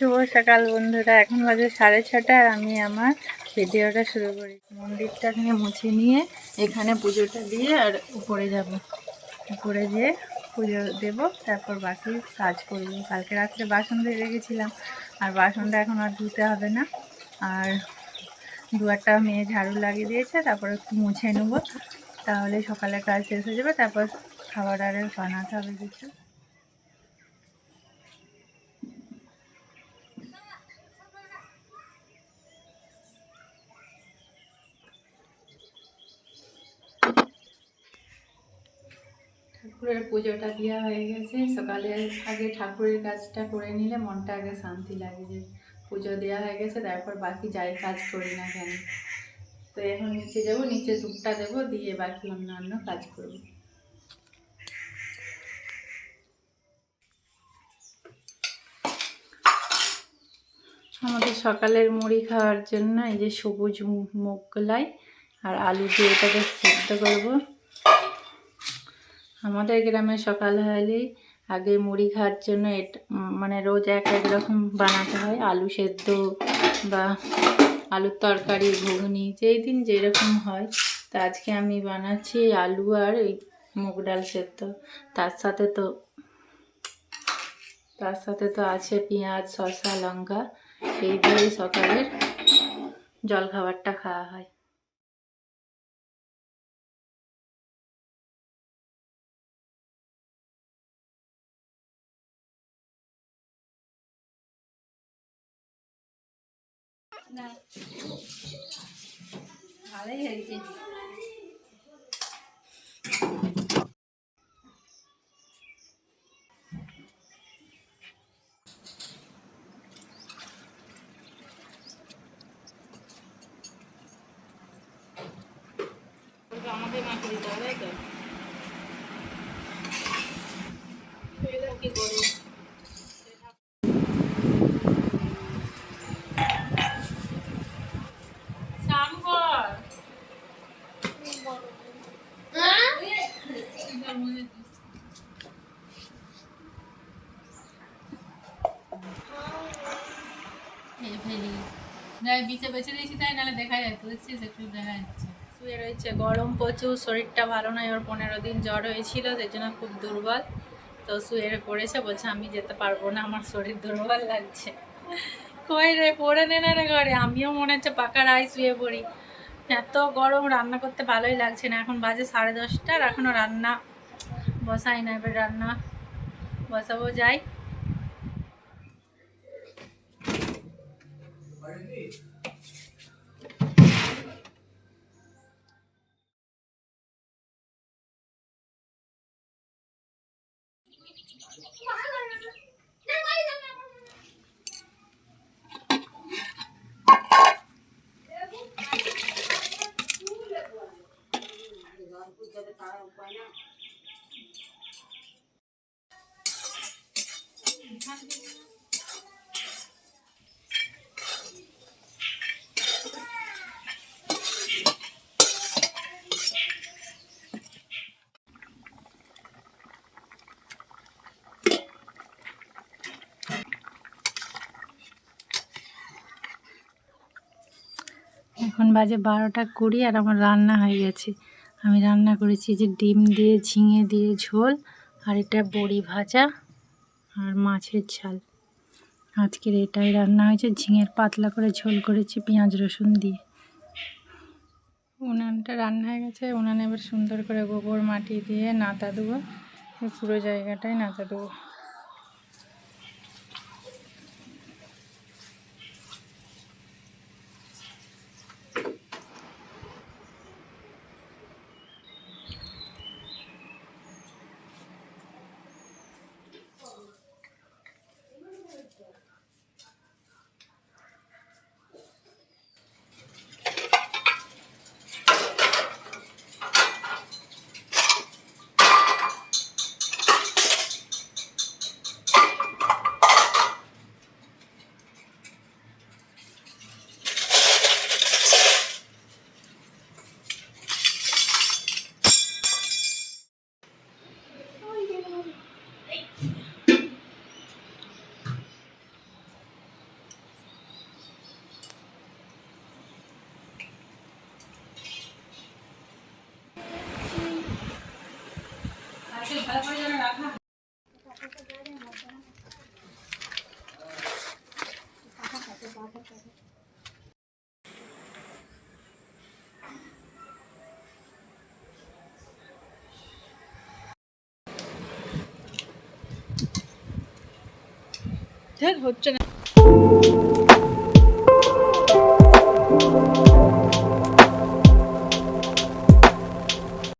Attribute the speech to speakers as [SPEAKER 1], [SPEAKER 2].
[SPEAKER 1] শুভ সকাল বন্ধুরা, এখন বাজে 6:30 আর আমি আমার ভিডিওটা শুরু করি। মন্দিরটা মুছে নিয়ে এখানে পুজোটা দিয়ে আর উপরে যাব, উপরে যেয়ে পুজো দেব, তারপর বাকি কাজ করব। কালকে রাত্রে বাসন ধুয়ে রেখেছিলাম, আর বাসনটা এখন আর ধুতে হবে না। আর দুয়ারটা মেয়ে ঝাড়ু লাগিয়ে দিয়েছে, তারপর একটু মুছে নেব, তাহলে সকালে কাজ শেষ হয়ে যাবে। তারপর খাবার আর বানাতে হবে কিছু। ঠাকুরের পুজোটা দেওয়া হয়ে গেছে। সকালে আগে ঠাকুরের কাজটা করে নিলে মনটা আগে শান্তি লাগে, যে পুজো দেওয়া হয়ে গেছে, তারপর বাকি যাই কাজ করি না কেন। তো এখন নিচে যাব, নিচে ধূপটা দেবো, দিয়ে বাকি অন্যান্য কাজ করব। আমাদের সকালের মুড়ি খাওয়ার জন্য এই যে সবুজ মুগ কলাই আর আলু দিয়ে এটাকে সেদ্ধ করব। আমাদের গ্রামে সকাল হলেই আগে মুড়ি খাওয়ার জন্য মানে রোজ এক এক রকম বানাতে হয়। আলু সেদ্ধ বা আলুর তরকারি, ঘুগনি, যেই দিন যেরকম হয়। তো আজকে আমি বানাচ্ছি আলু আর এই মুগ ডাল সেদ্ধ। তার সাথে তো আছে পেঁয়াজ, শসা, লঙ্কা। এই দিয়ে সকালের জলখাবারটা খাওয়া হয়। না, ভালোই হয়েছে। আমাকে মাকে দিতে হবে, তাই তো কি করবো। শুয়ে রয়েছে, গরম প্রচুর, শরীরটা ভালো নয়। ওর 15 দিন জ্বর হয়েছিল, সেই জন্য খুব দুর্বল। তো শুয়ে পড়েছে, বলছে আমি যেতে পারবো না, আমার শরীর দুর্বল লাগছে। কই রে, পড়ে নে না রে ঘরে। আমিও মনে হচ্ছে পাকা রায় শুয়ে পড়ি, এত গরম। রান্না করতে ভালোই লাগছে না। এখন বাজে 10:30 আর এখনও রান্না বসাই না। এবার রান্না বসাবো, যাই। এখন বাজে 12:20 আর আমার রান্না হয়ে গেছে। আমি রান্না করেছি যে ডিম দিয়ে, ঝিঙে দিয়ে ঝোল, আর এটা বড়ি ভাজা আর মাছের ঝাল। আজকের এটাই রান্না হয়েছে। ঝিঙের পাতলা করে ঝোল করেছি পেঁয়াজ রসুন দিয়ে। উনানটা রান্না হয়ে গেছে। উনানে এবার সুন্দর করে গোবর মাটি দিয়ে নাতা দেবো, পুরো জায়গাটায় নাতা দেবো। দেখ হচ্ছে না।